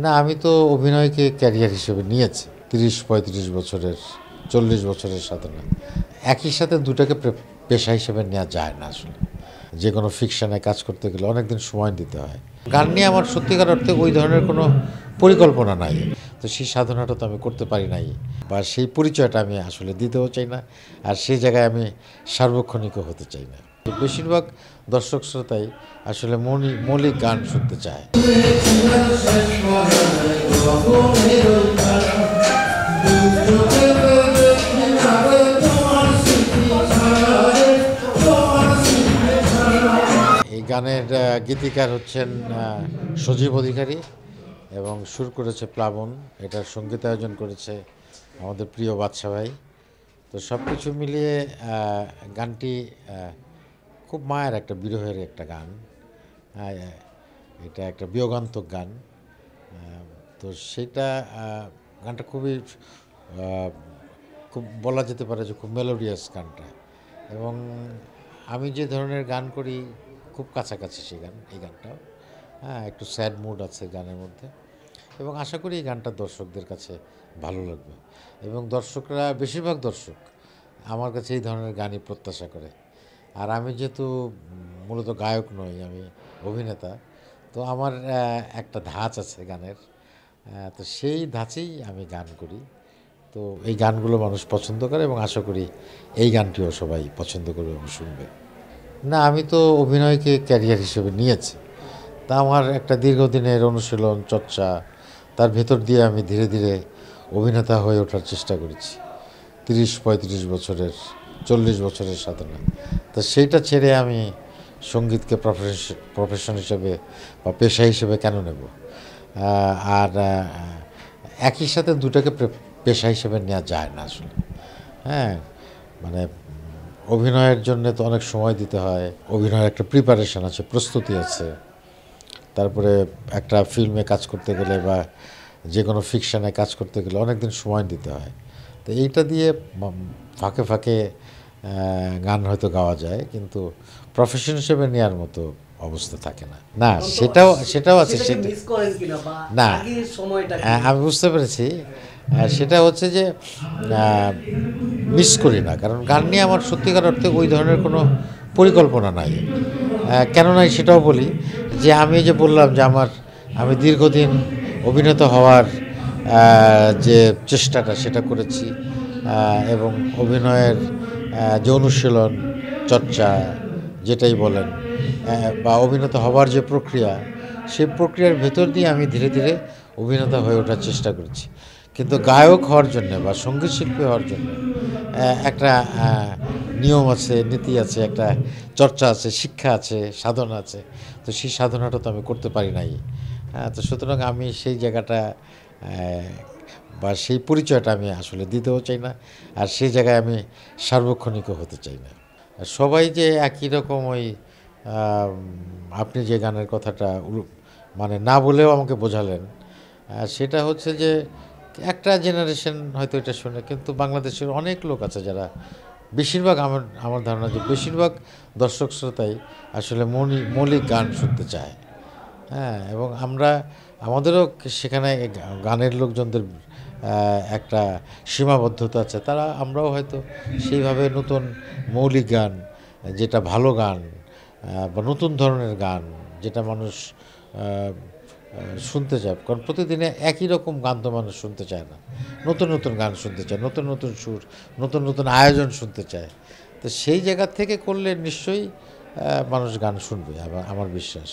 না, আমি তো অভিনয়কে ক্যারিয়ার হিসেবে নিয়েছি। ৩০-৩৫ বছরের, ৪০ বছরের সাধনা। একই সাথে দুটাকে পেশা হিসেবে নেওয়া যায় না আসলে। যেকোনো ফিকশনে কাজ করতে গেলে অনেকদিন সময় দিতে হয়। গান নিয়ে আমার সত্যিকার অর্থে ওই ধরনের কোনো পরিকল্পনা নাই। তো সেই সাধনাটা তো আমি করতে পারি নাই, বা সেই পরিচয়টা আমি আসলে দিতেও চাই না। আর সেই জায়গায় আমি সার্বক্ষণিকও হতে চাই না। বেশিরভাগ দর্শক শ্রোতাই আসলে মৌলিক গান শুনতে চায়। এই গানের গীতিকার হচ্ছেন সজীব অধিকারী এবং সুর করেছে প্লাবন। এটার সঙ্গীতায়োজন করেছে আমাদের প্রিয় বাদশা ভাই। তো সব কিছু মিলিয়ে গানটি খুব মায়ের একটা বিরহের একটা গান। এটা একটা বিয়োগান্তক গান। তো সেটা গানটা খুব বলা যেতে পারে যে খুব মেলোডিয়াস গানটা। এবং আমি যে ধরনের গান করি খুব কাছাকাছি এই গানটাও। একটু স্যাড মুড আছে গানের মধ্যে, এবং আশা করি এই গানটা দর্শকদের কাছে ভালো লাগবে। এবং দর্শকরা, বেশিরভাগ দর্শক আমার কাছে এই ধরনের গানই প্রত্যাশা করে। আর আমি যেহেতু মূলত গায়ক নই, আমি অভিনেতা, তো আমার একটা ধাঁচ আছে গানের। তো সেই ধাঁচেই আমি গান করি। তো এই গানগুলো মানুষ পছন্দ করে এবং আশা করি এই গানটিও সবাই পছন্দ করবে এবং শুনবে। না, আমি তো অভিনয়কে ক্যারিয়ার হিসেবে নিয়েছি। তা আমার একটা দীর্ঘদিনের অনুশীলন, চর্চা, তার ভেতর দিয়ে আমি ধীরে ধীরে অভিনেতা হয়ে ওঠার চেষ্টা করেছি। ৩০-৩৫ বছরের, ৪০ বছরের সাধনা। তা সেইটা ছেড়ে আমি সঙ্গীতকে প্রফেশন হিসেবে বা পেশা হিসেবে কেন নেব? আর একই সাথে দুটাকে পেশা হিসেবে নেওয়া যায় না আসলে। হ্যাঁ, মানে অভিনয়ের জন্য তো অনেক সময় দিতে হয়। অভিনয়ের একটা প্রিপারেশন আছে, প্রস্তুতি আছে। তারপরে একটা ফিল্মে কাজ করতে গেলে বা যে কোনো ফিকশনে কাজ করতে গেলে অনেক দিন সময় দিতে হয়। তো এইটা দিয়ে ফাঁকে ফাঁকে গান হয়তো গাওয়া যায়, কিন্তু প্রফেশন হিসেবে নেওয়ার মতো অবস্থা থাকে না। না, সেটাও আছে। না, আমি বুঝতে পেরেছি। সেটা হচ্ছে যে মিস করি না, কারণ গান নিয়ে আমার সত্যিকার অর্থে ওই ধরনের কোনো পরিকল্পনা নাই। কেন নাই সেটাও বলি, যে আমি যে বললাম যে আমি দীর্ঘদিন অভিনেতা হওয়ার যে চেষ্টাটা সেটা করেছি, এবং অভিনয়ের যে অনুশীলন, চর্চা, যেটাই বলেন, বা অভিনেতা হওয়ার যে প্রক্রিয়া, সেই প্রক্রিয়ার ভেতর দিয়ে আমি ধীরে ধীরে অভিনেতা হয়ে ওঠার চেষ্টা করেছি। কিন্তু গায়ক হওয়ার জন্য বা সঙ্গীত শিল্পী হওয়ার জন্য একটা নিয়ম আছে, নীতি আছে, একটা চর্চা আছে, শিক্ষা আছে, সাধনা আছে। তো সেই সাধনাটা তো আমি করতে পারি নাই। তো সুতরাং আমি সেই জায়গাটা বা সেই পরিচয়টা আমি আসলে দিতেও চাই না। আর সেই জায়গায় আমি সার্বক্ষণিকও হতে চাই না। সবাই যে একই রকম ওই আপনি যে গানের কথাটা মানে না বলেও আমাকে বোঝালেন, সেটা হচ্ছে যে একটা জেনারেশন হয়তো এটা শুনে, কিন্তু বাংলাদেশের অনেক লোক আছে যারা, বেশিরভাগ আমার ধারণা যে বেশিরভাগ দর্শক শ্রোতাই আসলে মৌলিক গান শুনতে চায়। এবং আমাদেরও সেখানে গানের লোকজনদের একটা সীমাবদ্ধতা আছে। আমরাও হয়তো সেইভাবে নতুন মৌলিক গান, যেটা ভালো গান, বা নতুন ধরনের গান যেটা মানুষ শুনতে চায়। কারণ প্রতিদিনে একই রকম গান তো মানুষ শুনতে চায় না, নতুন নতুন গান শুনতে চায়, নতুন নতুন সুর, নতুন নতুন আয়োজন শুনতে চায়। তো সেই জায়গা থেকে করলে নিশ্চয়ই মানুষ গান শুনবে, আমার বিশ্বাস।